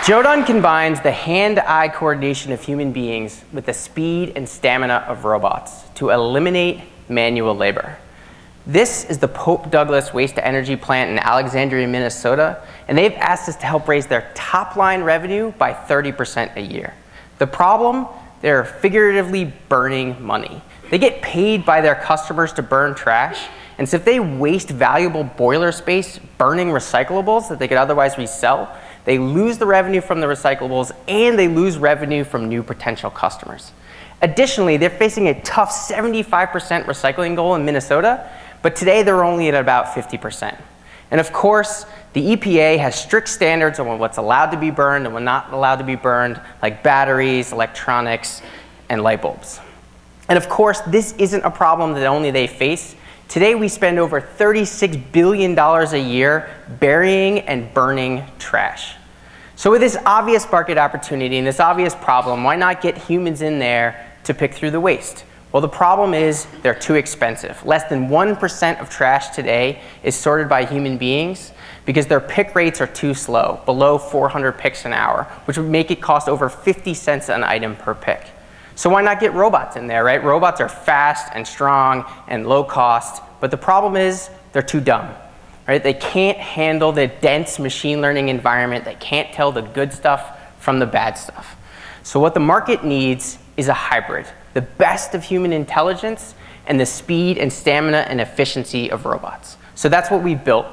Jodone combines the hand-eye coordination of human beings with the speed and stamina of robots to eliminate manual labor. This is the Pope Douglas waste-to-energy plant in Alexandria, Minnesota, and they've asked us to help raise their top-line revenue by 30% a year. The problem? They're figuratively burning money. They get paid by their customers to burn trash, and so if they waste valuable boiler space burning recyclables that they could otherwise resell, they lose the revenue from the recyclables and they lose revenue from new potential customers. Additionally, they're facing a tough 75% recycling goal in Minnesota, but today they're only at about 50%. And of course, the EPA has strict standards on what's allowed to be burned and what's not allowed to be burned, like batteries, electronics, and light bulbs. And of course, this isn't a problem that only they face. Today, we spend over $36 billion a year burying and burning trash. So with this obvious market opportunity and this obvious problem, why not get humans in there to pick through the waste? Well, the problem is they're too expensive. Less than 1% of trash today is sorted by human beings because their pick rates are too slow, below 400 picks an hour, which would make it cost over 50 cents an item per pick. So why not get robots in there, right? Robots are fast and strong and low cost, but the problem is they're too dumb, right? They can't handle the dense machine learning environment. They can't tell the good stuff from the bad stuff. So what the market needs is a hybrid, the best of human intelligence and the speed and stamina and efficiency of robots. So that's what we built.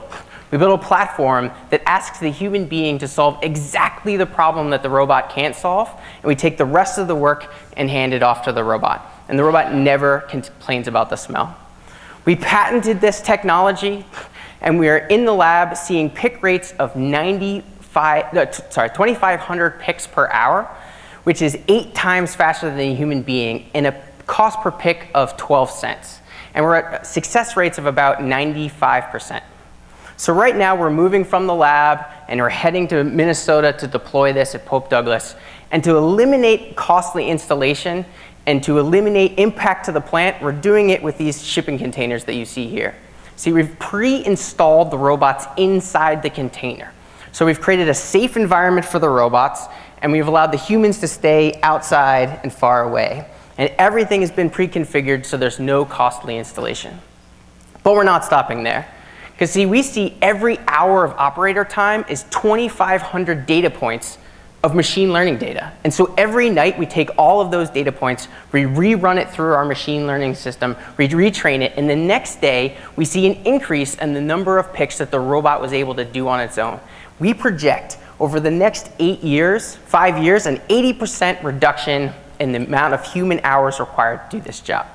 We built a platform that asks the human being to solve exactly the problem that the robot can't solve, and we take the rest of the work and hand it off to the robot. And the robot never complains about the smell. We patented this technology, and we are in the lab seeing pick rates of 2,500 picks per hour, which is 8 times faster than a human being, and a cost per pick of 12 cents. And we're at success rates of about 95%. So right now we're moving from the lab and we're heading to Minnesota to deploy this at Pope Douglas. And to eliminate costly installation and to eliminate impact to the plant, we're doing it with these shipping containers that you see here. See, we've pre-installed the robots inside the container. So we've created a safe environment for the robots, and we've allowed the humans to stay outside and far away. And everything has been pre-configured so there's no costly installation. But we're not stopping there. Because see, we see every hour of operator time is 2,500 data points of machine learning data. And so every night we take all of those data points, we rerun it through our machine learning system, we retrain it, and the next day we see an increase in the number of picks that the robot was able to do on its own. We project over the next 5 years, an 80% reduction in the amount of human hours required to do this job.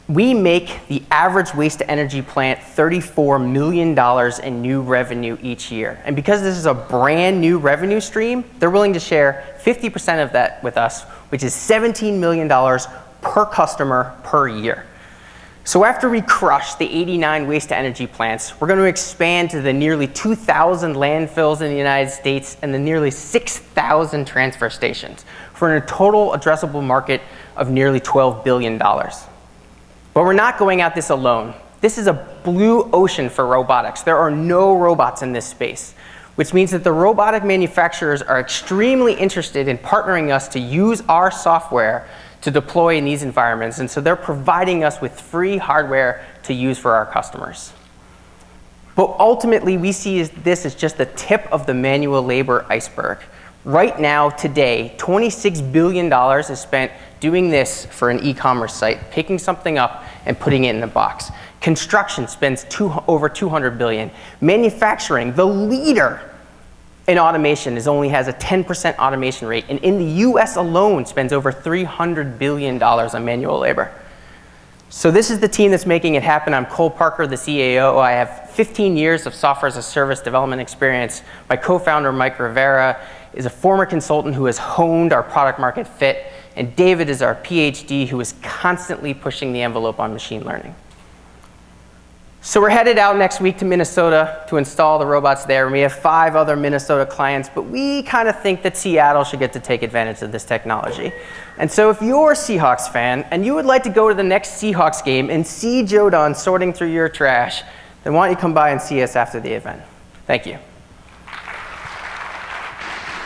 We make the average waste-to-energy plant $34 million in new revenue each year. And because this is a brand new revenue stream, they're willing to share 50% of that with us, which is $17 million per customer per year. So after we crush the 89 waste-to-energy plants, we're going to expand to the nearly 2,000 landfills in the United States and the nearly 6,000 transfer stations for a total addressable market of nearly $12 billion. But we're not going at this alone. This is a blue ocean for robotics. There are no robots in this space, which means that the robotic manufacturers are extremely interested in partnering us to use our software to deploy in these environments. And so they're providing us with free hardware to use for our customers. But ultimately, we see this as just the tip of the manual labor iceberg. Right now, today, $26 billion is spent doing this for an e-commerce site, picking something up and putting it in a box. Construction spends over $200 billion. Manufacturing, the leader in automation, only has a 10% automation rate, and in the US alone spends over $300 billion on manual labor. So this is the team that's making it happen. I'm Cole Parker, the CEO. I have 15 years of software as a service development experience. My co-founder, Mike Rivera, is a former consultant who has honed our product market fit, and David is our PhD who is constantly pushing the envelope on machine learning. So we're headed out next week to Minnesota to install the robots there. We have 5 other Minnesota clients, but we kind of think that Seattle should get to take advantage of this technology. And so if you're a Seahawks fan and you would like to go to the next Seahawks game and see Jodone sorting through your trash, then why don't you come by and see us after the event. Thank you.